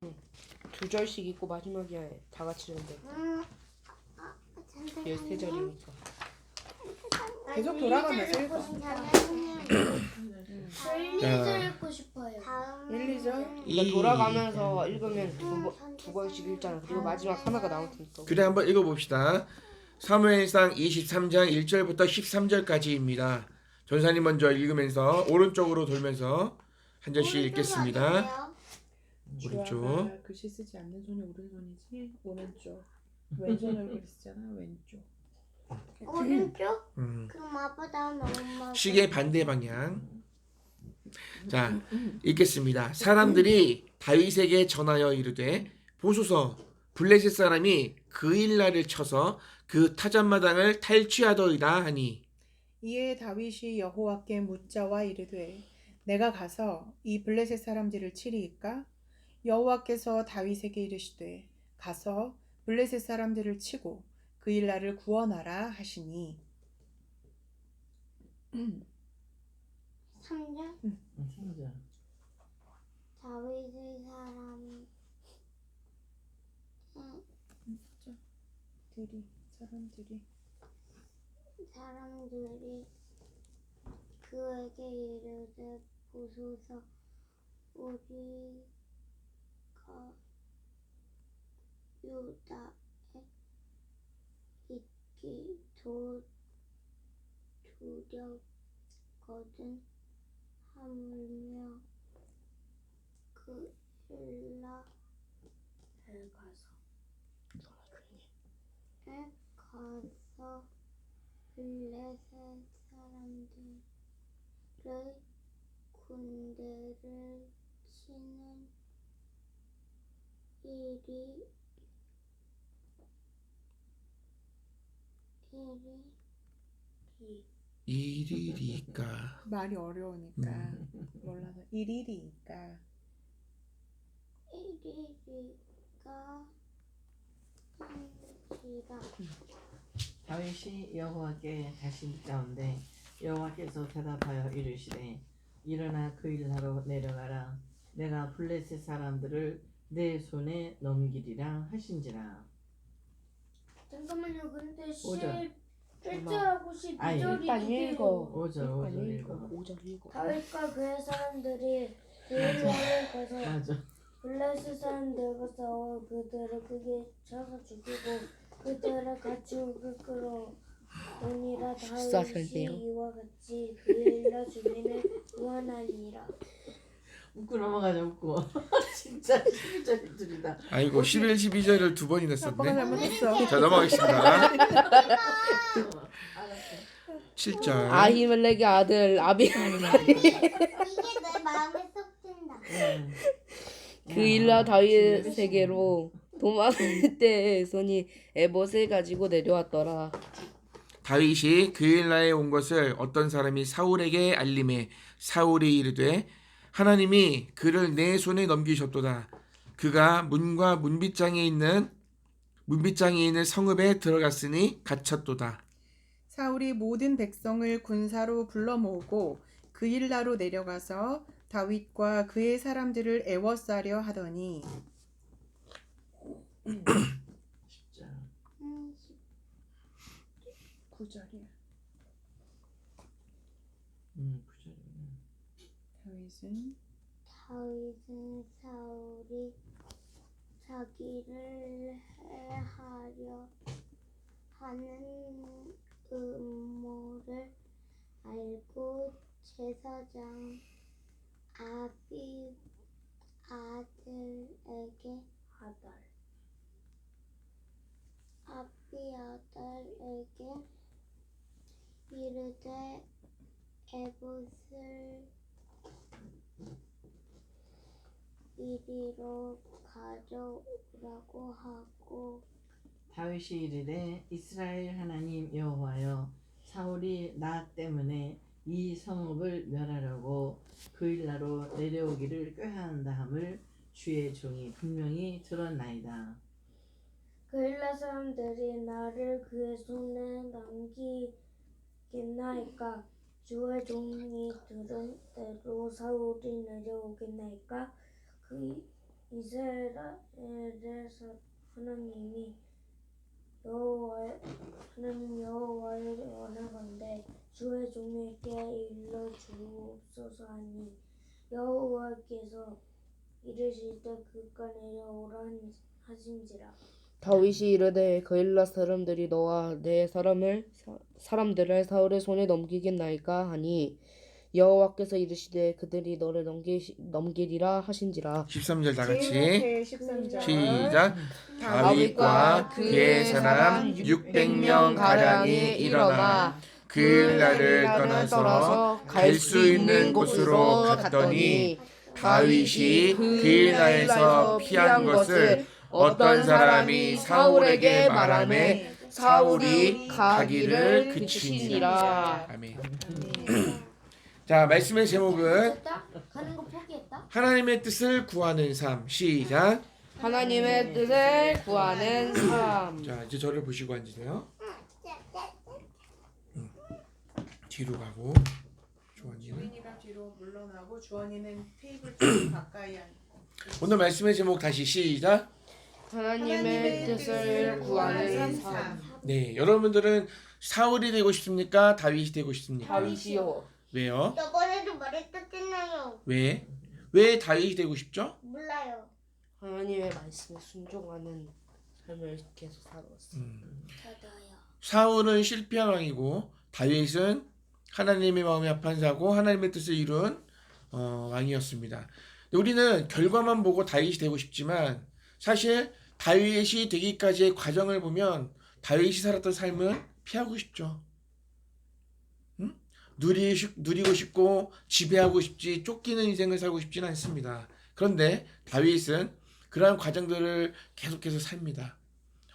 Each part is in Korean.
두 절씩 있고 마지막에 다 같이 읽는데 뒤에 세 절이니까. 계속 돌아가면서 읽어. 1, 2절 읽고 싶어요. 1, 2절? 그러니까 돌아가면서 읽으면 두 번씩 읽잖아. 그리고 마지막 하나가 나올 테니까. 그래 한번 읽어봅시다. 사무엘상 23장 1절부터 13절까지입니다. 전사님 먼저 읽으면서 오른쪽으로 돌면서 한 절씩 읽겠습니다. 오른쪽. 주아가 글씨 쓰지 않는 손이 오른손이지. 오른쪽. 왼손 얼굴 쓰잖아. 왼쪽. 오른쪽? 그럼 아빠 다음에 엄마. 시계 반대 방향. 자, 읽겠습니다. 사람들이 다윗에게 전하여 이르되 보소서 블레셋 사람이 그 일날을 쳐서 그 타잔마당을 탈취하더이다 하니. 이에 다윗이 여호와께 묻자와 이르되 내가 가서 이 블레셋 사람들을 치리이까? 여호와께서 다윗에게 이르시되 가서 블레셋 사람들을 치고 그 일날을 구원하라 하시니. 3절? 진짜. 다윗의 사람. 사람들이 그에게 이르되 보소서 우리가 유다에 있기 두렵거든 하물며 그 일라에 가서 블레셋 사람들의 군대를 치는 일이리까. 말이 어려우니까 몰라서 일일이니까. 한지라. 다윗이 여호와께 다시 묻자온데 여호와께서 대답하여 이르시되 일어나 그 일하러 내려가라. 내가 블레셋 사람들을 내 손에 넘기리라 하신지라. 잠깐만요. 근데 오절. 11절하고 아니, 12절이 일단 읽어. 5절 읽어. 5절 읽어. 다윗과 그의 사람들이 그일라를 가서 맞아. 블레셋 사람들과 싸워 그들을 크게 쳐서 죽이고 그들을 같이 끌어 오니라. 다윗이 이와 같이 그일라 주민을 구원하니라. 웃고 넘어가자 웃고. 진짜 11절 줄이다. 아이고 11, 12절을 두 번이나 아빠가 썼네. 잘못했어. 자 넘어가겠습니다. 7절. 아히멜렉의 아들 아비멜렉 이게 내 마음에 쏙 든다. 그 일라 다윗에게로 도망할 때 손이 에봇을 가지고 내려왔더라. 다윗이 그일라에 온 것을 어떤 사람이 사울에게 알림해 사울이 이르되 하나님이 그를 내 손에 넘기셨도다. 그가 문과 문빗장에 있는 성읍에 들어갔으니 갇혔도다. 사울이 모든 백성을 군사로 불러 모으고 그 일라로 내려가서 다윗과 그의 사람들을 애워싸려 하더니. 10절. 9절이야. 9절이구나. 다윗은 사울이 자기를 해하려 하는 음모를 알고 제사장 아비아달에게 이르되 에봇을 이리로 가져오라고 하고 다윗이 이르되 이스라엘 하나님 여호와여 사울이 나 때문에 이 성읍을 멸하려고 그 일나로 내려오기를 꾀하한다 함을 주의 종이 분명히 들었나이다. 그일라 사람들이 나를 그의 손에 넘기겠나이까? 주의 종이 들은 대로 사울이 내려오겠나이까? 이스라엘에서 하나님이 하나님 여호와를 원하건대 주의 종에게 일러 주옵소서 하니 여호와께서 이르실 때 그가 내려오라 하신지라. 다윗이 이르되 그일라 사람들이 너와 내 사람들을 사울의 손에 넘기겠나이까 하니 여호와께서 이르시되 그들이 너를 넘기리라 하신지라. 13절 다 같이 제목의 13절. 시작. 다윗과 그의 사람 600명 가량이 일어나 그일라를 떠나서 갈 수 있는 곳으로 갔더니 다윗이 그일라에서 피한 것을 어떤 사람이 사울에게 말하매 사울이 가기를 그치니라. 아멘. 자, 말씀의 제목은 가는 거 포기했다? 하나님의 뜻을 구하는 삶. 시작. 하나님의 뜻을 구하는 삶. 자, 이제 저를 보시고 앉으세요. 뒤로 가고 주원이는 주인이가 뒤로 물러나고 주원이는 테이블 쪽 가까이 앉고. 오늘 말씀의 제목 다시 시작. 하나님의 뜻을 구하는 삶. 네, 여러분들은 사울이 되고 싶습니까? 다윗이 되고 싶습니까? 다윗이요. 왜요? 저번에도 말했었잖아요. 왜? 왜 다윗이 되고 싶죠? 몰라요. 하나님의 말씀에 순종하는 삶을 계속 살아왔어요. 저도요. 사울은 실패한 왕이고 다윗은 하나님의 마음에 합한 자고 하나님의 뜻을 이룬 왕이었습니다. 우리는 결과만 보고 다윗이 되고 싶지만 사실 다윗이 되기까지의 과정을 보면 다윗이 살았던 삶은 피하고 싶죠. 응? 누리고 싶고 지배하고 싶지 쫓기는 인생을 살고 싶지는 않습니다. 그런데 다윗은 그러한 과정들을 계속해서 삽니다.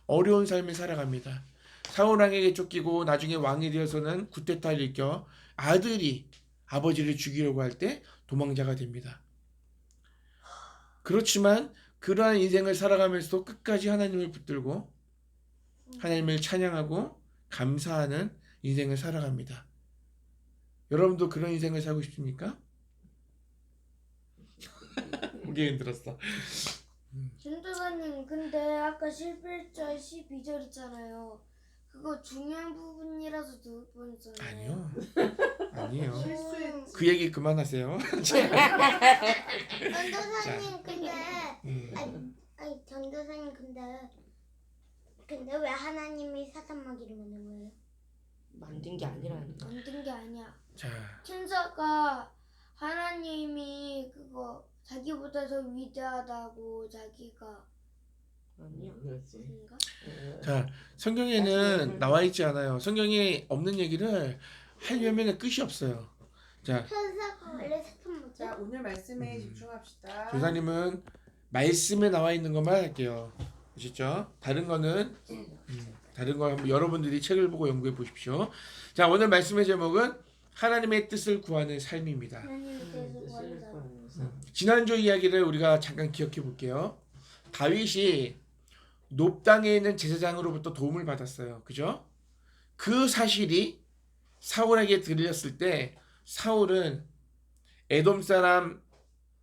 어려운 삶을 살아갑니다. 사울 왕에게 쫓기고 나중에 왕이 되어서는 쿠데타를 일으켜 아들이 아버지를 죽이려고 할 때 도망자가 됩니다. 그렇지만 그러한 인생을 살아가면서도 끝까지 하나님을 붙들고 하나님을 찬양하고 감사하는 인생을 살아갑니다. 여러분도 그런 인생을 살고 싶습니까? 고개 흔들었어. 전도사님, 근데 아까 11절 12절 있잖아요. 그거 중요한 부분이라서 두 번 썼네요. 아니요. 실수했지. 그 얘기 그만하세요. 전도사님, 근데 아니 전도사님, 근데 왜 하나님이 사탄 마귀를 만든 거예요? 만든 게 아니라니까. 만든 게 아니야. 자, 천사가 하나님이 그거 자기보다 더 위대하다고 자기가 아니야. 그렇지. 아닌가? 자, 성경에는 나와 있지 않아요. 성경에 없는 얘기를 하려면 끝이 없어요. 자, 천사가 원래 사탄 뭐죠? 자, 오늘 말씀에 집중합시다. 조사님은 말씀에 나와 있는 것만 할게요. 아시죠? 다른 거는 다른 거 한번 여러분들이 책을 보고 연구해 보십시오. 자, 오늘 말씀의 제목은 하나님의 뜻을 구하는 삶입니다. 하나님의 뜻을 뜻을 구하는 구하는 삶. 지난주 이야기를 우리가 잠깐 기억해 볼게요. 다윗이 높당에 있는 제사장으로부터 도움을 받았어요. 그죠? 그 사실이 사울에게 들렸을 때 사울은 에돔 사람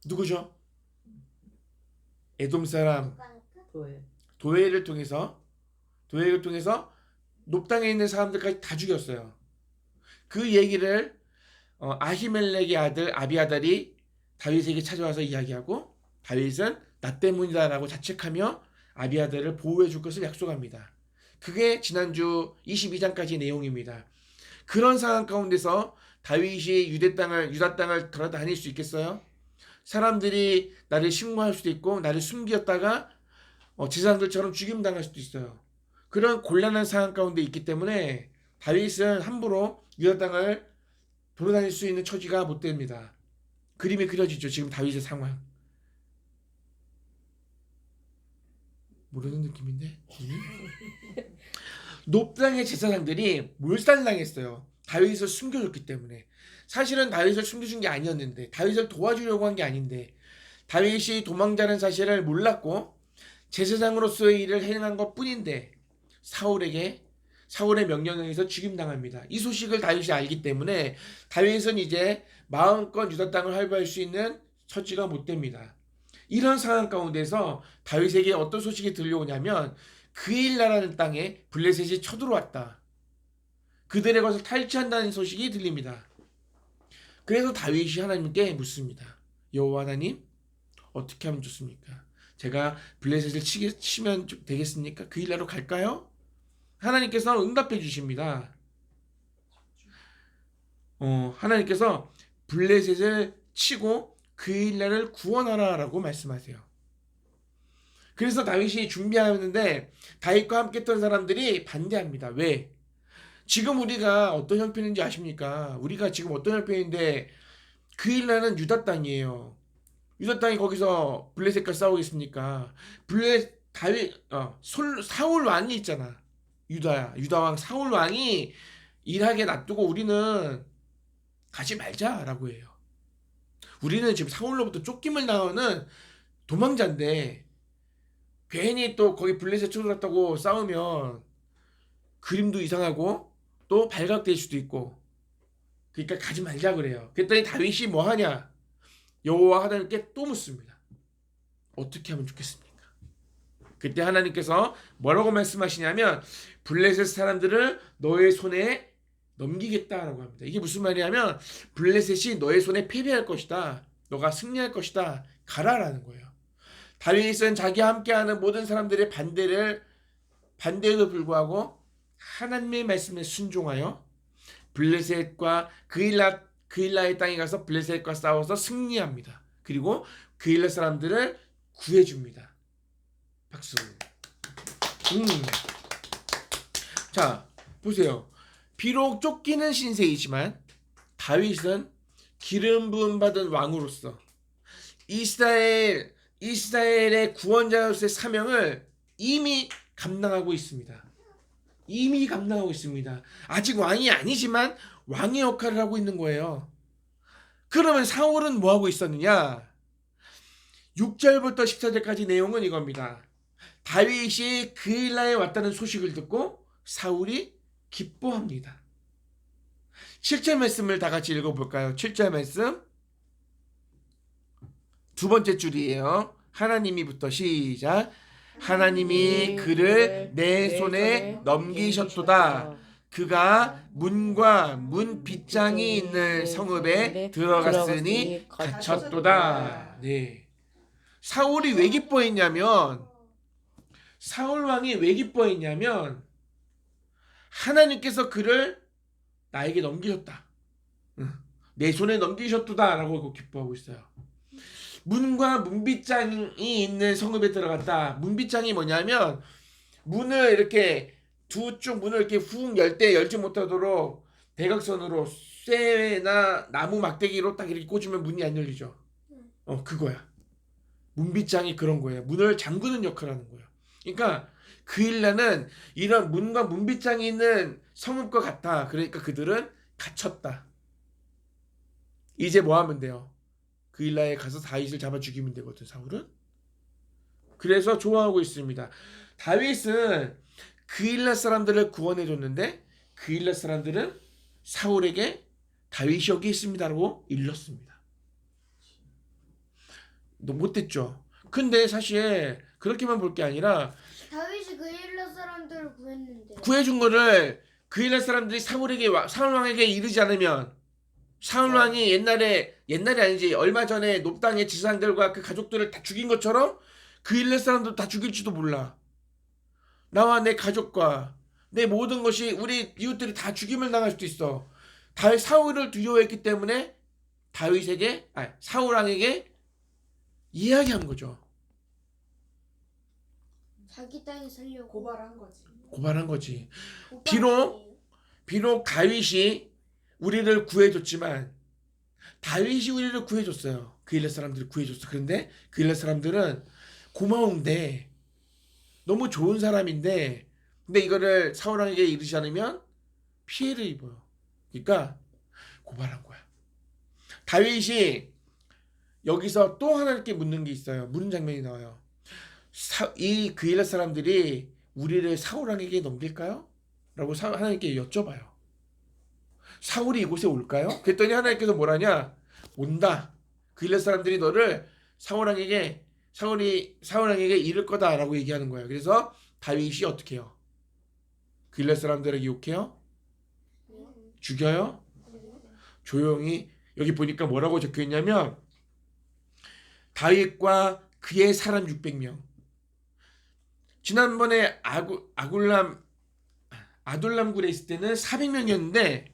누구죠? 에돔 사람 교회. 도회를 통해서 높당에 있는 사람들까지 다 죽였어요. 그 얘기를 아히멜렉의 아들 아비아달이 다윗에게 찾아와서 이야기하고 다윗은 나 때문이다라고 자책하며 아비아달을 보호해 줄 것을 약속합니다. 그게 지난주 22장까지 내용입니다. 그런 상황 가운데서 다윗이 유다 땅을 돌아다닐 수 있겠어요? 사람들이 나를 식모할 수도 있고 나를 숨겼다가 제사장들처럼 죽임당할 수도 있어요. 그런 곤란한 상황 가운데 있기 때문에 다윗은 함부로 유다 땅을 돌아다닐 수 있는 처지가 못 됩니다. 그림이 그려지죠. 지금 다윗의 상황. 모르는 느낌인데? 높당의 제사장들이 몰살당했어요. 다윗을 숨겨줬기 때문에. 사실은 다윗을 숨겨준 게 아니었는데 다윗을 도와주려고 한 게 아닌데 다윗이 도망자는 사실을 몰랐고 제사장으로서의 일을 행한 것 뿐인데 사울의 명령에 의해서 죽임당합니다. 이 소식을 다윗이 알기 때문에 다윗은 이제 마음껏 유다 땅을 활보할 수 있는 처지가 못 됩니다. 이런 상황 가운데서 다윗에게 어떤 소식이 들려오냐면 그일라라는 땅에 블레셋이 쳐들어왔다. 그들의 것을 탈취한다는 소식이 들립니다. 그래서 다윗이 하나님께 묻습니다. 여호와 하나님, 어떻게 하면 좋습니까? 제가 블레셋을 치면 되겠습니까? 그일라로 갈까요? 하나님께서 응답해 주십니다. 하나님께서 블레셋을 치고 그일라를 구원하라라고 말씀하세요. 그래서 다윗이 준비하는데 다윗과 함께 했던 사람들이 반대합니다. 왜? 지금 우리가 어떤 형편인지 아십니까? 우리가 지금 어떤 형편인데 그일라는 유다 땅이에요. 유다 땅이 거기서 블레셋과 싸우겠습니까? 사울 왕이 있잖아. 유다 왕 사울 왕이 일하게 놔두고 우리는 가지 말자라고 해요. 우리는 지금 사울로부터 쫓김을 당하는 도망자인데 괜히 또 거기 블레셋 쳐들었다고 싸우면 그림도 이상하고 또 발각될 수도 있고, 그러니까 가지 말자 그래요. 그랬더니 다윗이 뭐 하냐? 여호와 하나님께 또 묻습니다. 어떻게 하면 좋겠습니까? 그때 하나님께서 뭐라고 말씀하시냐면 블레셋 사람들을 너의 손에 넘기겠다라고 합니다. 이게 무슨 말이냐면 블레셋이 너의 손에 패배할 것이다. 너가 승리할 것이다. 가라라는 거예요. 다윗은 자기와 함께하는 모든 사람들의 반대에도 불구하고 하나님의 말씀에 순종하여 블레셋과 그일라의 땅에 가서 블레셋과 싸워서 승리합니다. 그리고 그일라 사람들을 구해줍니다. 박수. 자, 보세요. 비록 쫓기는 신세이지만 다윗은 기름 부음 받은 왕으로서 이스라엘의 구원자로서의 사명을 이미 감당하고 있습니다. 아직 왕이 아니지만 왕의 역할을 하고 있는 거예요. 그러면 사울은 뭐 하고 있었느냐? 6절부터 14절까지 내용은 이겁니다. 다윗이 그일라에 왔다는 소식을 듣고 사울이 기뻐합니다. 7절 말씀을 다 같이 읽어볼까요? 7절 말씀 두 번째 줄이에요. 하나님이부터 시작. 하나님이 그를 내 손에 넘기셨도다. 그가 문과 문 빗장이 있는 성읍에 들어갔으니 갇혔도다. 네. 사울 왕이 왜 기뻐했냐면 하나님께서 그를 나에게 넘기셨다. 내 손에 넘기셨도다라고 기뻐하고 있어요. 문과 문빗장이 있는 성읍에 들어갔다. 문빗장이 뭐냐면 문을 이렇게 두 쪽 문을 이렇게 훅 열 때 열지 못하도록 대각선으로 쇠나 나무 막대기로 딱 이렇게 꽂으면 문이 안 열리죠. 그거야. 문빗장이 그런 거예요. 문을 잠그는 역할을 하는 거예요. 그러니까 그일라는 이런 문과 문빗장이 있는 성읍과 같아. 그러니까 그들은 갇혔다. 이제 뭐 하면 돼요? 그일라에 가서 다윗을 잡아 죽이면 되거든, 사울은. 그래서 좋아하고 있습니다. 다윗은 그일라 사람들을 구원해 줬는데 그일라 사람들은 사울에게 다윗이 여기 있습니다라고 일렀습니다. 너 못됐죠? 근데 사실 그렇게만 볼 게 아니라 다윗이 그일라 사람들을 구했는데 구해준 거를 그일라 사람들이 사울 왕에게 이르지 않으면 사울 왕이 옛날이 아니지 얼마 전에 높당의 지상들과 그 가족들을 다 죽인 것처럼 그일라 사람들 다 죽일지도 몰라. 나와 내 가족과 내 모든 것이 우리 이웃들이 다 죽임을 당할 수도 있어. 사울을 두려워했기 때문에 사울 왕에게 이야기한 거죠. 자기 땅에 살려고 고발한 거지. 비록 다윗이 우리를 구해줬지만 다윗이 우리를 구해줬어요. 그일라 사람들을 구해줬어. 그런데 그일라 사람들은 고마운데 너무 좋은 사람인데 근데 이거를 사울 왕에게 이르지 않으면 피해를 입어요. 그러니까 고발한 거야. 다윗이 여기서 또 하나님께 묻는 게 있어요. 묻는 장면이 나와요. 이 그일라 사람들이 우리를 사울 왕에게 넘길까요? 라고 하나님께 여쭤봐요. 사울이 이곳에 올까요? 그랬더니 하나님께서 뭐라냐? 온다. 그일라 사람들이 너를 사울 왕에게 사울왕에게 이를 거다라고 얘기하는 거예요. 그래서 다윗이 어떻게 해요? 길렛 사람들에게 욕해요? 죽여요? 조용히. 여기 보니까 뭐라고 적혀 있냐면 다윗과 그의 사람 600명. 지난번에 아둘람 굴에 있을 때는 400명이었는데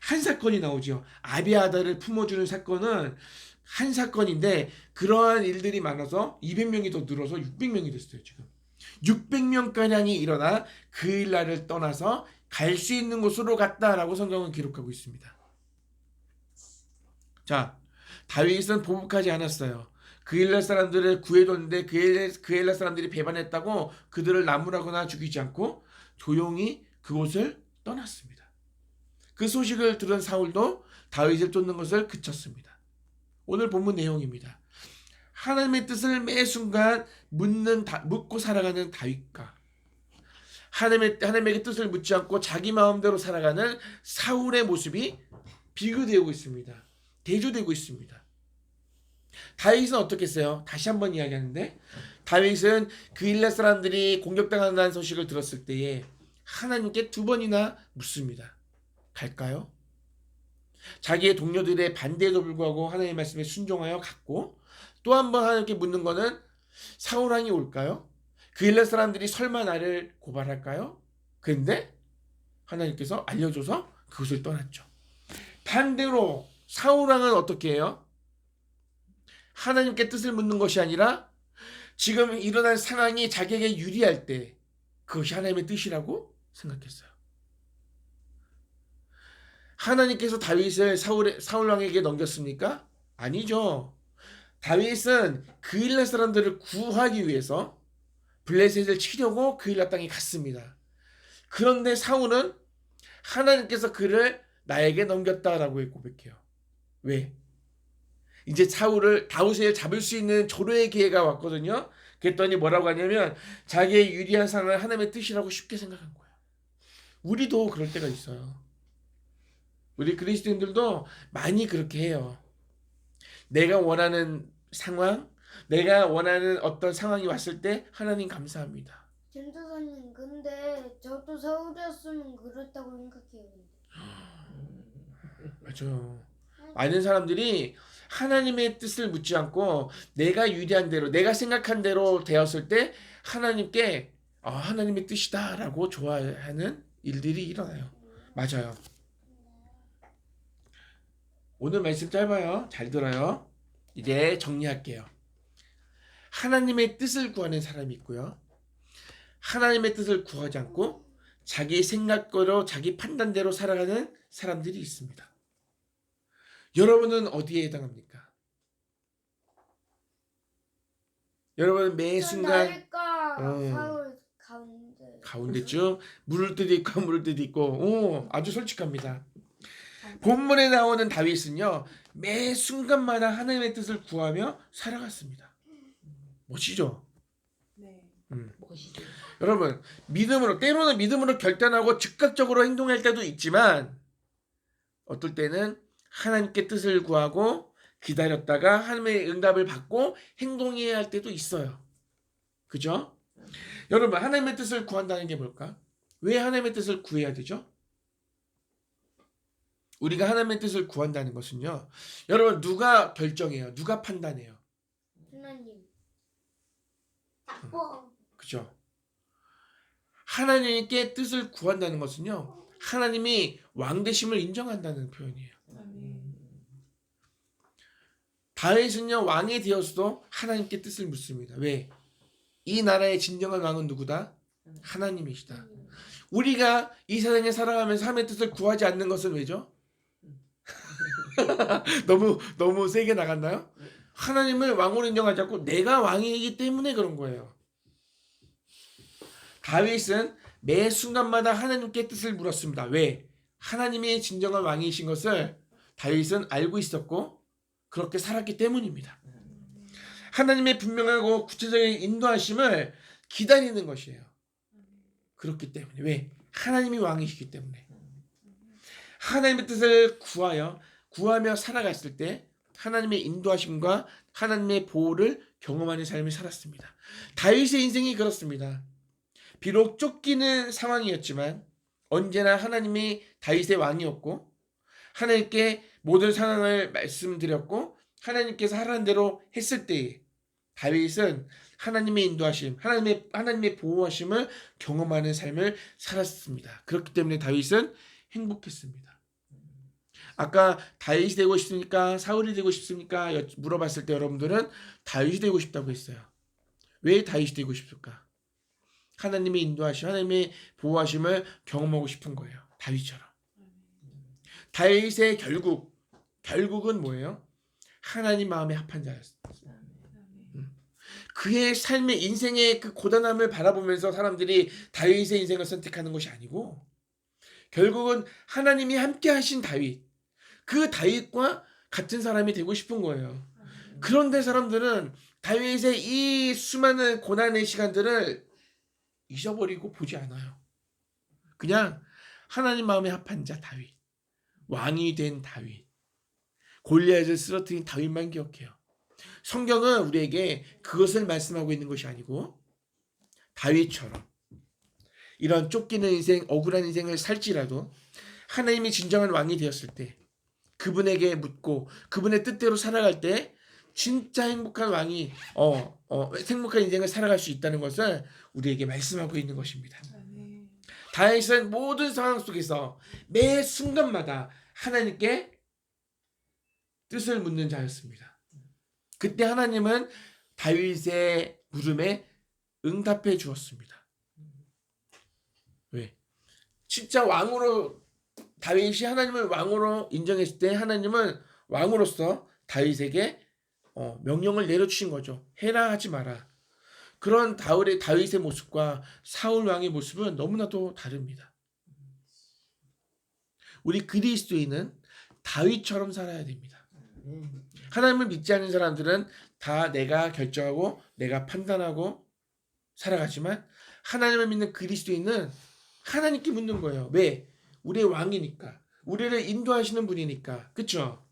한 사건이 나오죠. 아비아다를 품어주는 사건은 한 사건인데 그러한 일들이 많아서 200명이 더 늘어서 600명이 됐어요. 지금 600명가량이 일어나 그일날을 떠나서 갈 수 있는 곳으로 갔다라고 성경은 기록하고 있습니다. 자, 다윗은 보복하지 않았어요. 그일날 사람들을 구해뒀는데 그일날 사람들이 배반했다고 그들을 나무라거나 죽이지 않고 조용히 그곳을 떠났습니다. 그 소식을 들은 사울도 다윗을 쫓는 것을 그쳤습니다. 오늘 본문 내용입니다. 하나님의 뜻을 매 순간 묻고 살아가는 다윗과 하나님에게 뜻을 묻지 않고 자기 마음대로 살아가는 사울의 모습이 비교되고 있습니다. 대조되고 있습니다. 다윗은 어떻게 했어요? 다시 한번 이야기하는데 다윗은 그일랏 사람들이 공격당한다는 소식을 들었을 때에 하나님께 2번이나 묻습니다. 갈까요? 자기의 동료들의 반대에도 불구하고 하나님의 말씀에 순종하여 갔고 또 한 번 하나님께 묻는 것은 사울왕이 올까요? 그일랏 사람들이 설마 나를 고발할까요? 그런데 하나님께서 알려줘서 그것을 떠났죠. 반대로 사울왕은 어떻게 해요? 하나님께 뜻을 묻는 것이 아니라 지금 일어난 상황이 자기에게 유리할 때 그것이 하나님의 뜻이라고 생각했어요. 하나님께서 다윗을 사울왕에게 넘겼습니까? 아니죠. 다윗은 그일랏 사람들을 구하기 위해서 블레셋을 치려고 그일랏 땅에 갔습니다. 그런데 사울은 하나님께서 그를 나에게 넘겼다라고 고백해요. 왜? 이제 다윗을 잡을 수 있는 조로의 기회가 왔거든요. 그랬더니 뭐라고 하냐면 자기의 유리한 상황을 하나님의 뜻이라고 쉽게 생각한 거예요. 우리도 그럴 때가 있어요. 우리 그리스도인들도 많이 그렇게 해요. 내가 원하는 상황, 내가 원하는 어떤 상황이 왔을 때 하나님 감사합니다. 전도사님, 근데 저도 서울이었으면 그랬다고 생각해요. 맞아요. 많은 사람들이 하나님의 뜻을 묻지 않고 내가 유리한 대로, 내가 생각한 대로 되었을 때 하나님께 하나님의 뜻이다라고 좋아하는 일들이 일어나요. 맞아요. 오늘 말씀 짧아요. 잘 들어요. 이제 정리할게요. 하나님의 뜻을 구하는 사람이 있고요. 하나님의 뜻을 구하지 않고 자기 생각대로 자기 판단대로 살아가는 사람들이 있습니다. 여러분은 어디에 해당합니까? 여러분은 매 순간 다윗과 사울 가운데쯤 물을 때도 있고 물을 때도 있고 아주 솔직합니다. 본문에 나오는 다윗은요 매 순간마다 하나님의 뜻을 구하며 살아갔습니다. 멋지죠? 네. 멋이죠. 여러분 때로는 믿음으로 결단하고 즉각적으로 행동할 때도 있지만 어떨 때는 하나님께 뜻을 구하고 기다렸다가 하나님의 응답을 받고 행동해야 할 때도 있어요. 그죠? 여러분 하나님의 뜻을 구한다는 게 뭘까? 왜 하나님의 뜻을 구해야 되죠? 우리가 하나님의 뜻을 구한다는 것은요. 여러분 누가 결정해요? 누가 판단해요? 하나님. 그죠? 하나님께 뜻을 구한다는 것은요. 하나님이 왕되심을 인정한다는 표현이에요. 다윗은요 왕이 되었어도 하나님께 뜻을 묻습니다. 왜? 이 나라의 진정한 왕은 누구다? 하나님이시다. 우리가 이 세상에 살아가면서 하나님의 뜻을 구하지 않는 것은 왜죠? 너무 세게 나갔나요? 하나님을 왕으로 인정하지 않고 내가 왕이기 때문에 그런 거예요. 다윗은 매 순간마다 하나님께 뜻을 물었습니다. 왜? 하나님이 진정한 왕이신 것을 다윗은 알고 있었고 그렇게 살았기 때문입니다. 하나님의 분명하고 구체적인 인도하심을 기다리는 것이에요. 그렇기 때문에. 왜? 하나님이 왕이시기 때문에. 하나님의 뜻을 구하며 살아갔을 때 하나님의 인도하심과 하나님의 보호를 경험하는 삶을 살았습니다. 다윗의 인생이 그렇습니다. 비록 쫓기는 상황이었지만 언제나 하나님이 다윗의 왕이었고 하나님께 모든 상황을 말씀드렸고 하나님께서 하라는 대로 했을 때에 다윗은 하나님의 인도하심, 하나님의 보호하심을 경험하는 삶을 살았습니다. 그렇기 때문에 다윗은 행복했습니다. 아까 다윗이 되고 싶습니까? 사울이 되고 싶습니까? 물어봤을 때 여러분들은 다윗이 되고 싶다고 했어요. 왜 다윗이 되고 싶을까? 하나님의 인도하심, 하나님의 보호하심을 경험하고 싶은 거예요. 다윗처럼. 다윗의 결국은 뭐예요? 하나님 마음에 합한 자였어요. 그의 삶의 인생의 그 고단함을 바라보면서 사람들이 다윗의 인생을 선택하는 것이 아니고 결국은 하나님이 함께 하신 다윗, 그 다윗과 같은 사람이 되고 싶은 거예요. 그런데 사람들은 다윗의 이 수많은 고난의 시간들을 잊어버리고 보지 않아요. 그냥 하나님 마음에 합한 자 다윗, 왕이 된 다윗, 골리앗을 쓰러뜨린 다윗만 기억해요. 성경은 우리에게 그것을 말씀하고 있는 것이 아니고 다윗처럼 이런 쫓기는 인생, 억울한 인생을 살지라도 하나님이 진정한 왕이 되었을 때 그분에게 묻고 그분의 뜻대로 살아갈 때 진짜 행복한 왕이 행복한 인생을 살아갈 수 있다는 것을 우리에게 말씀하고 있는 것입니다. 다윗은 모든 상황 속에서 매 순간마다 하나님께 뜻을 묻는 자였습니다. 그때 하나님은 다윗의 물음에 응답해 주었습니다. 왜? 진짜 왕으로 다윗이 하나님을 왕으로 인정했을 때 하나님은 왕으로서 다윗에게 명령을 내려주신 거죠. 해라 하지 마라. 그런 다윗의 모습과 사울 왕의 모습은 너무나도 다릅니다. 우리 그리스도인은 다윗처럼 살아야 됩니다. 하나님을 믿지 않는 사람들은 다 내가 결정하고 내가 판단하고 살아가지만 하나님을 믿는 그리스도인은 하나님께 묻는 거예요. 왜? 우리의 왕이니까. 우리를 인도하시는 분이니까. 그렇죠?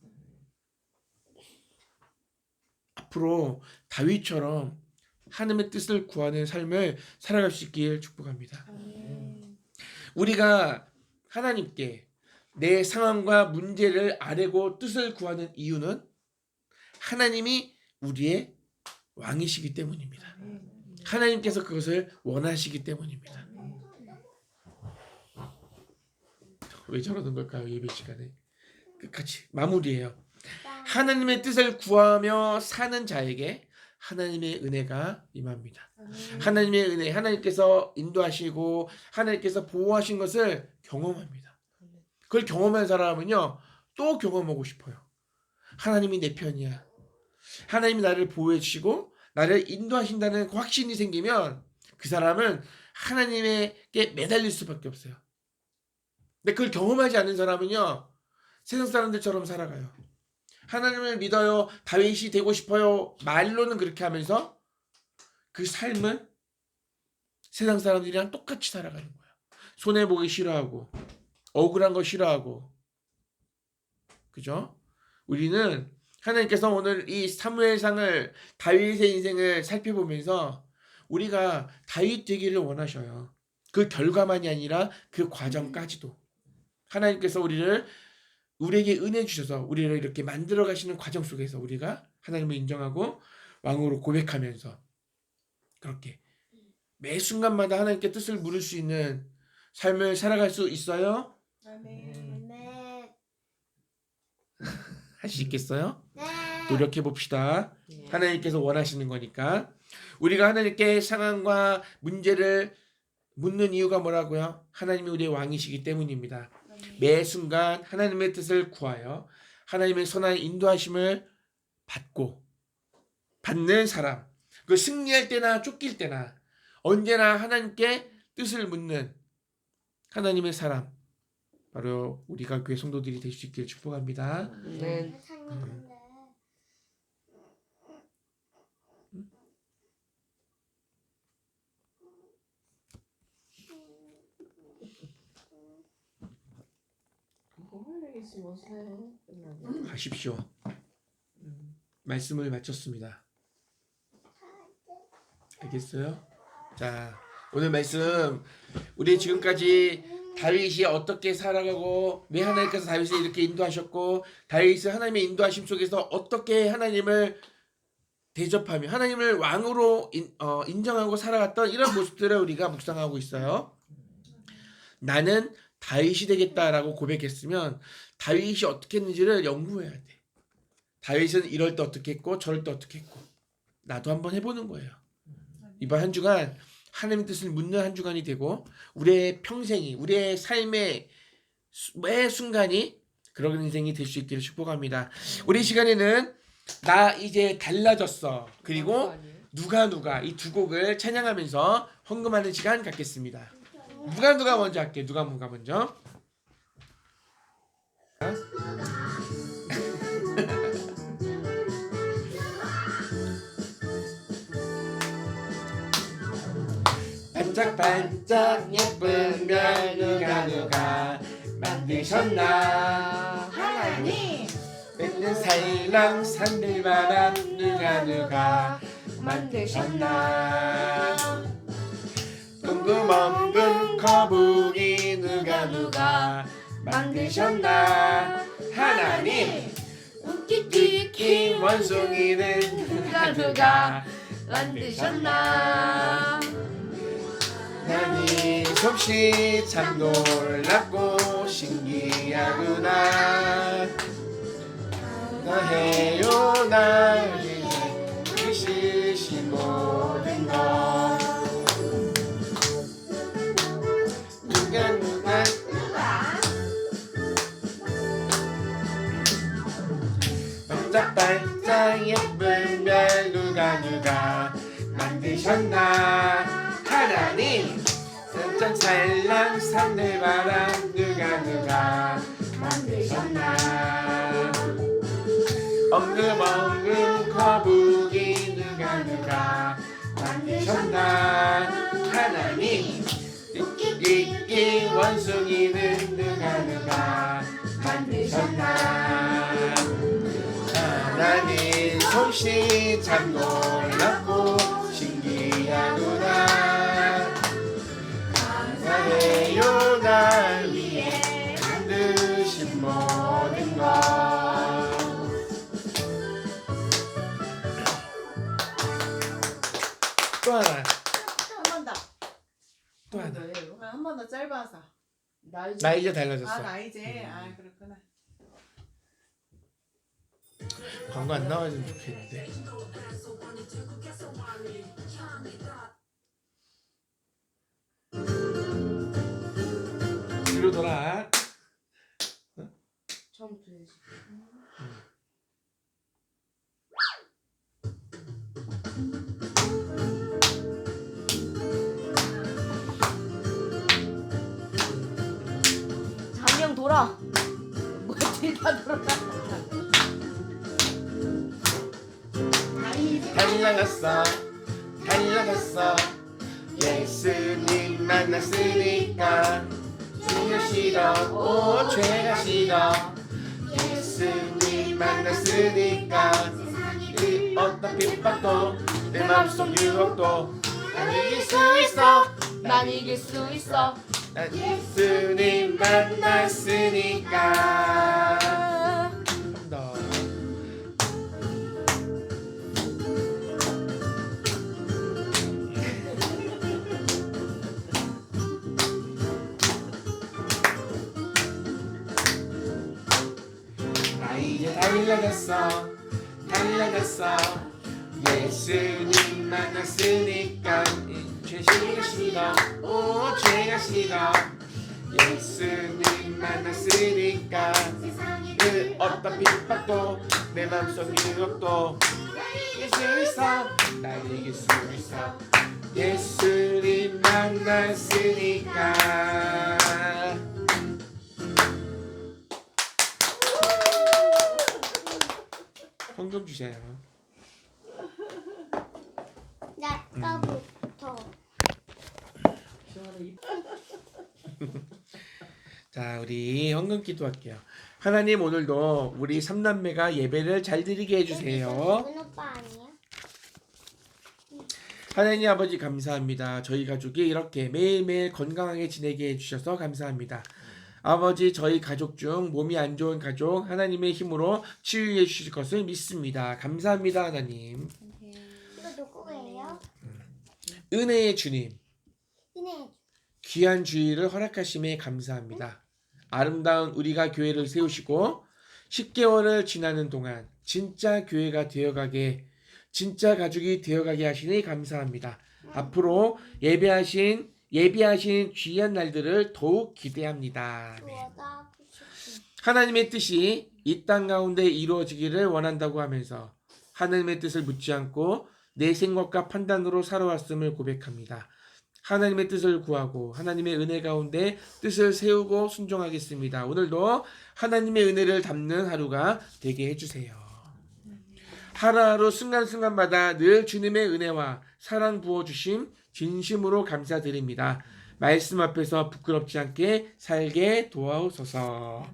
앞으로 다윗처럼 하나님의 뜻을 구하는 삶을 살아갈 수 있길 축복합니다. 우리가 하나님께 내 상황과 문제를 아뢰고 뜻을 구하는 이유는 하나님이 우리의 왕이시기 때문입니다. 하나님께서 그것을 원하시기 때문입니다. 왜 저러는 걸까요? 예배 시간에 끝까지 마무리해요. 하나님의 뜻을 구하며 사는 자에게 하나님의 은혜가 임합니다. 하나님의 은혜, 하나님께서 인도하시고 하나님께서 보호하신 것을 경험합니다. 그걸 경험한 사람은요 또 경험하고 싶어요. 하나님이 내 편이야. 하나님이 나를 보호해 주시고 나를 인도하신다는 확신이 생기면 그 사람은 하나님에게 매달릴 수밖에 없어요. 근데 그걸 경험하지 않는 사람은요 세상 사람들처럼 살아가요. 하나님을 믿어요. 다윗이 되고 싶어요. 말로는 그렇게 하면서 그 삶은 세상 사람들이랑 똑같이 살아가는 거예요. 손해보기 싫어하고 억울한 거 싫어하고 그죠? 우리는 하나님께서 오늘 이 사무엘상을 다윗의 인생을 살펴보면서 우리가 다윗 되기를 원하셔요. 그 결과만이 아니라 그 과정까지도 하나님께서 우리에게 은혜 주셔서 우리를 이렇게 만들어 가시는 과정 속에서 우리가 하나님을 인정하고 왕으로 고백하면서 그렇게 매 순간마다 하나님께 뜻을 물을 수 있는 삶을 살아갈 수 있어요? 아멘. 할 수 있겠어요? 네. 노력해 봅시다. 하나님께서 원하시는 거니까. 우리가 하나님께 상황과 문제를 묻는 이유가 뭐라고요? 하나님이 우리의 왕이시기 때문입니다. 매 순간 하나님의 뜻을 구하여 하나님의 선한 인도하심을 받는 사람, 그 승리할 때나 쫓길 때나 언제나 하나님께 뜻을 묻는 하나님의 사람, 바로 우리가 교회 성도들이 될 수 있기를 축복합니다. 네. 하십시오. 말씀을 마쳤습니다. 알겠어요? 자, 오늘 말씀 우리 지금까지 다윗이 어떻게 살아가고 왜 하나님께서 다윗을 이렇게 인도하셨고 다윗은 하나님의 인도하심 속에서 어떻게 하나님을 대접하며 하나님을 왕으로 인정하고 살아갔던 이런 모습들을 우리가 묵상하고 있어요. 나는 다윗이 되겠다라고 고백했으면 다윗이 어떻게 했는지를 연구해야 돼. 다윗은 이럴 때 어떻게 했고 저럴 때 어떻게 했고 나도 한번 해보는 거예요. 이번 한 주간 하나님의 뜻을 묻는 한 주간이 되고 우리의 평생이 우리의 삶의 매 순간이 그런 인생이 될 수 있기를 축복합니다. 우리 시간에는 나 이제 달라졌어 그리고 누가 이 두 곡을 찬양하면서 헌금하는 시간 갖겠습니다. 누가 먼저 할게요. 누가 먼저. 반짝반짝 예쁜 별 누가 만드셨나 하나님 뺏는 살랑 산들바람 누가 만드셨나 둥근멍근 거북이 누가 만드셨나 하나님 웃기끼 원숭이는 누가 만드셨나 나니 솜씨 참 놀랍고 신기하구나 너해요 나를 그시신 모든 것 누가 반짝반짝 예쁜 별 누가 만드셨나 하나님 산천살랑 산들바람 누가 만드셨나 엉금엉금 거북이 누가 만드셨나 하나님 웃기끼 원숭이는 누가 만드셨나 하나님 솜씨 참 놀랍고 신기하구나 감사해요 날 위해 만드신 모든 것 또 하나 한 번 더. 또 하나 한 번 더 짧아서. 나 나 이제 달라졌어 나 이제 그렇구나. 광고 안 나와주면 좋겠는데 뒤로 돌아 처음부터 해야지. 장영 돌아. 뭐지 다 돌아. 달려갔어 예수님 만났으니까 주여 싫어 오 죄가 싫어 예수님 만났으니까 이 어떤 핍박도 내 마음속 유혹도 난 이길 수 있어 난 이길 수 있어. 난 예수님 만났으니까 너 나 이제 달려갔어 예수님 만났으니까 죄가 싫어 오 죄가 싫어 예수님 만났으니까 그 어떤 핍박도 내 맘속 유혹도 이길 수 있어 날 이길 수 있어 예수님 만났으니까 헌금 주세요. 나부터 자, 우리 헌금 기도할게요. 하나님 오늘도 우리 삼남매가 예배를 잘 드리게 해주세요. 문 오빠 아니야? 하나님 아버지 감사합니다. 저희 가족이 이렇게 매일매일 건강하게 지내게 해주셔서 감사합니다. 아버지 저희 가족 중 몸이 안 좋은 가족 하나님의 힘으로 치유해 주실 것을 믿습니다. 감사합니다 하나님. 이거 누구예요? 은혜의 주님 네. 귀한 주의를 허락하심에 감사합니다. 아름다운 우리가 교회를 세우시고 10개월을 지나는 동안 진짜 교회가 되어가게 진짜 가족이 되어가게 하시니 감사합니다. 앞으로 예배하신 귀한 날들을 더욱 기대합니다. 아멘. 좋아다. 하나님의 뜻이 이 땅 가운데 이루어지기를 원한다고 하면서 하나님의 뜻을 묻지 않고 내 생각과 판단으로 살아왔음을 고백합니다. 하나님의 뜻을 구하고 하나님의 은혜 가운데 뜻을 세우고 순종하겠습니다. 오늘도 하나님의 은혜를 담는 하루가 되게 해주세요. 하루하루 순간순간마다 늘 주님의 은혜와 사랑 부어주심 진심으로 감사드립니다. 말씀 앞에서 부끄럽지 않게 살게 도와주소서.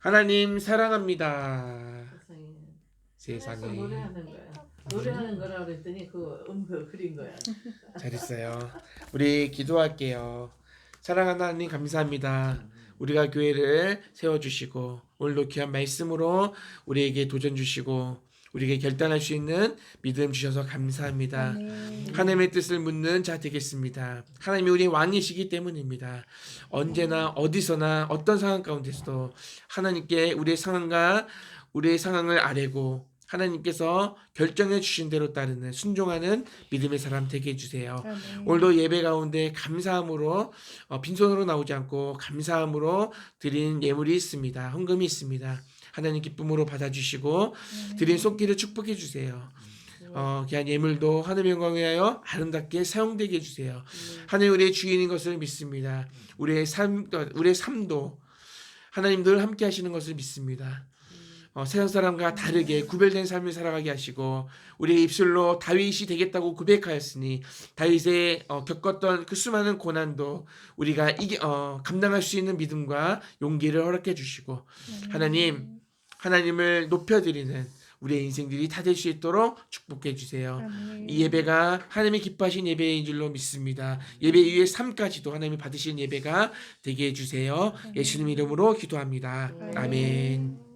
하나님 사랑합니다. 세상에. 노래하는 거야. 노래하는 거라 그랬더니 그 음표 그린 거야. 잘했어요. 우리 기도할게요. 사랑하는 하나님 감사합니다. 우리가 교회를 세워주시고 오늘도 귀한 말씀으로 우리에게 도전 주시고 우리에게 결단할 수 있는 믿음 주셔서 감사합니다. 하나님의 뜻을 묻는 자 되겠습니다. 하나님이 우리의 왕이시기 때문입니다. 언제나 어디서나 어떤 상황 가운데서도 하나님께 우리의 상황을 아뢰고 하나님께서 결정해 주신 대로 따르는 순종하는 믿음의 사람 되게 해주세요. 오늘도 예배 가운데 감사함으로 빈손으로 나오지 않고 감사함으로 드린 예물이 있습니다. 헌금이 있습니다. 하나님 기쁨으로 받아주시고 드린 손길을 축복해 주세요. 귀한 예물도 하나님의 영광을 위하여 아름답게 사용되게 해주세요. 하나님 우리의 주인인 것을 믿습니다. 우리의 삶도 하나님 늘 함께 하시는 것을 믿습니다. 세상 사람과 다르게 구별된 삶을 살아가게 하시고 우리의 입술로 다윗이 되겠다고 고백하였으니 다윗의 겪었던 그 수많은 고난도 우리가 감당할 수 있는 믿음과 용기를 허락해 주시고 하나님을 높여드리는 우리의 인생들이 다 될 수 있도록 축복해 주세요. 이 예배가 하나님이 기뻐하신 예배인 줄로 믿습니다. 예배 이후의 삶까지도 하나님이 받으신 예배가 되게 해주세요. 예수님 이름으로 기도합니다. 아멘.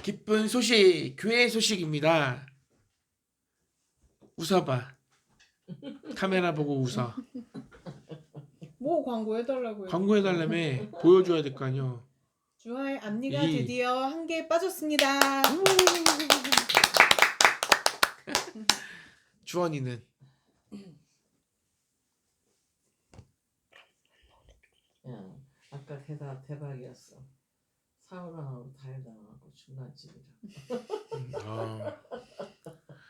기쁜 소식, 교회 소식입니다. 웃어봐. 카메라 보고 웃어. 뭐 광고해달라고요? 광고해달라며 보여줘야 될 거 아니요. 주화의 앞니가 드디어 한 개 빠졌습니다. 주원이는 야, 아까 대박이었어. 사우나하고 다이다하고 중간집이라.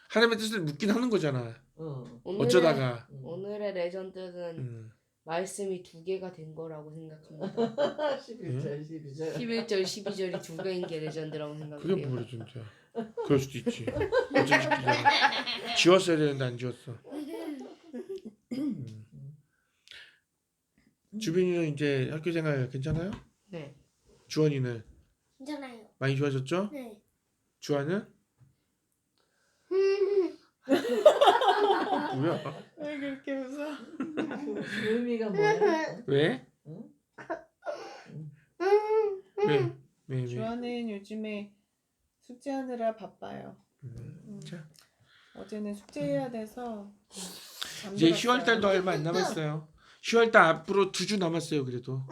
하나님의 뜻을 묻긴 하는 거잖아. 오늘의, 어쩌다가 오늘의 레전드는 말씀이 2개가 된 거라고 생각합니다. 11절 12절 11절 12절이 2개인 게 레전드라고 그게 생각해요. 뭐래 진짜. 그럴 수도 있지. 어쩐지 기잖아. 지웠어야 되는데 안 지웠어. 주빈이는 이제 학교생활 괜찮아요? 네. 주원이는 괜찮아요. 많이 좋아졌죠? 네. 주환은? 뭐야? 왜 그렇게 웃어? 그 의미가 뭐야? 왜? 응? 왜? 주화는 요즘에 숙제하느라 바빠요. 자, 어제는 숙제해야 돼서 이제 잠들었어요. 10월 달도 얼마 안 남았어요. 10월 달 앞으로 2주 남았어요. 그래도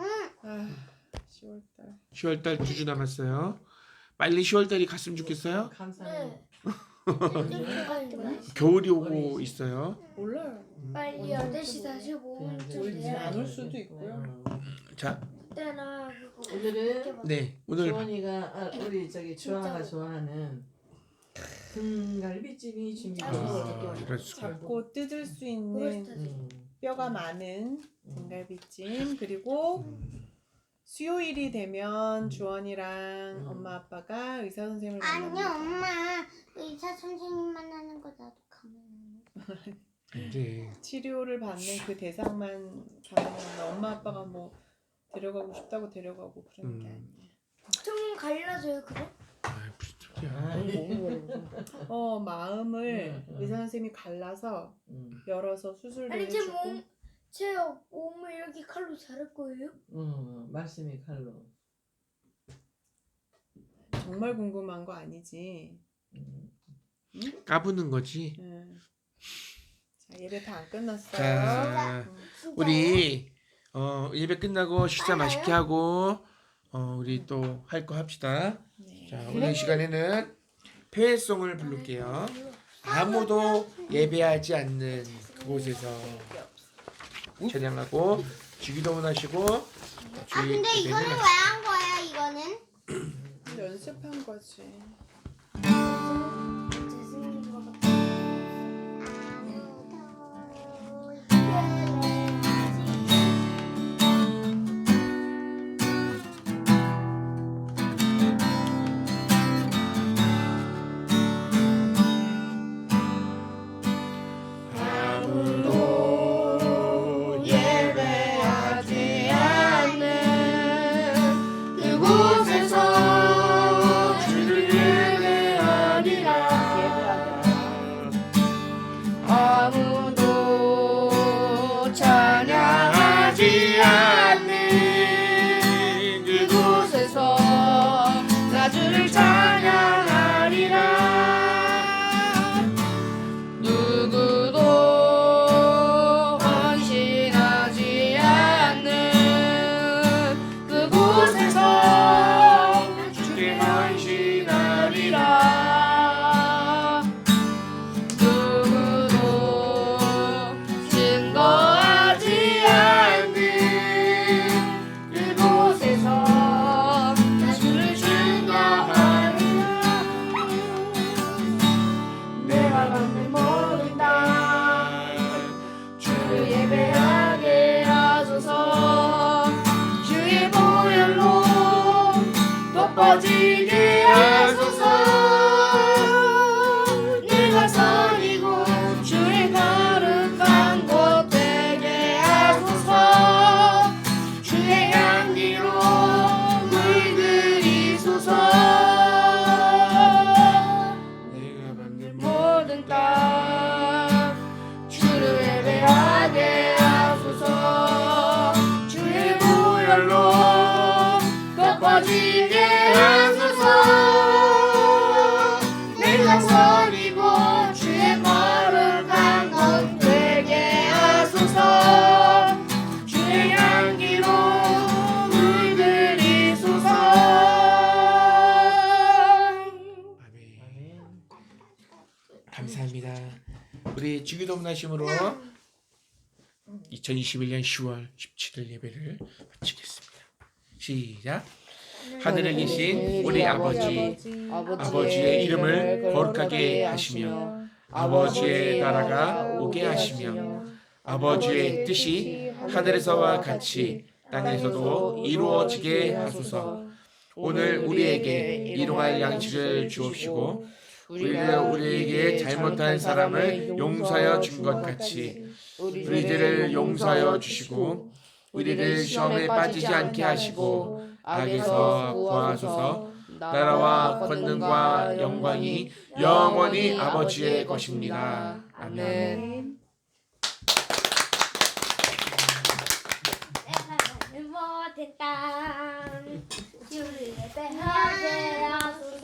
10월 달. 10월 달 2주 남았어요. 빨리 10월 달이 갔으면 좋겠어요. 감사해요. 겨울이 오고 있어요. 몰라요. 빨리 8시 45분쯤 안 올 수도 있고요. 자, 그때나 그거 오늘은 네 오늘 주원이가 우리 주아가 좋아하는 등갈비찜이 준비되어 이럴 수가. 잡고 뜯을 수 있는 브로스트. 뼈가 많은 등갈비찜 그리고 수요일이 되면 주원이랑 엄마 아빠가 의사 선생님을 아니 만납니다. 엄마 의사 선생님만 하는 거 나도 가면 이제 치료를 받는 그 대상만 가면 엄마 아빠가 뭐 데려가고 싶다고 데려가고 그러는 게 아니에요. 좀 갈라져요 그거? 아, 마음을 의사 선생님이 갈라서 열어서 수술도 아니 해주고. 제 몸을 이렇게 칼로 자를 거예요? 말씀이 칼로. 정말 궁금한 거 아니지? 까부는 거지. 자, 예배 다 안 끝났어요. 자, 우리 예배 끝나고 식사 맛있게 하고 우리 또 할 거 합시다. 네. 자, 오늘 시간에는 폐회송을 부를게요. 아무도 예배하지 않는 그곳에서 찬양하고 주기도문 하시고 주의 근데 이거는 예배를 왜 한 거야? 이거는? 연습한 거지. 아무도 예배하지 않는 그곳에서 주를 예배하리라. 아무도 찬양하지 않는 그곳에서 나 주를 찬양하리라. 누구도 헌신하지 않는 그곳에서 주께 헌신하리라. 누구도 증거하지 않는 그곳에서 나 주를 증거하리라. 내가 받는 모든 땅 주를 예배하게 하소서. 주의 보혈로 덮어지게 하소서. 내가 선이고 주의 거룩한 곳 되게 하소서. 주의 향기로 물들이소서. 내가 받는 모든 땅 주를 예배하게 하소서. 주의 보혈로 덮어지게 하소서. 내가 선이고 주의 거룩한 곳 되게 하소서. 주의 향기로 물들이소서. 아멘. 감사합니다. 우리 주기도문 하심으로 2021년 10월 17일 예배를 마치겠습니다. 시작. 하늘에 계신 우리 아버지, 아버지의 이름을 거룩하게 하시며 아버지의 나라가 오게 하시며 아버지의 뜻이 하늘에서와 같이 땅에서도 이루어지게 하소서. 오늘 우리에게 일용할 양식을 주옵시고 우리에게 잘못한 사람을 용서하여 준 것 같이 우리들을 용서하여 주시고 우리를 시험에 빠지지 않게 하시고 악에서 구하소서. 나라와 권능과 영광이 영원히 아버지의 것입니다. 아멘. 모든 땅 주를 예배하게 하소서.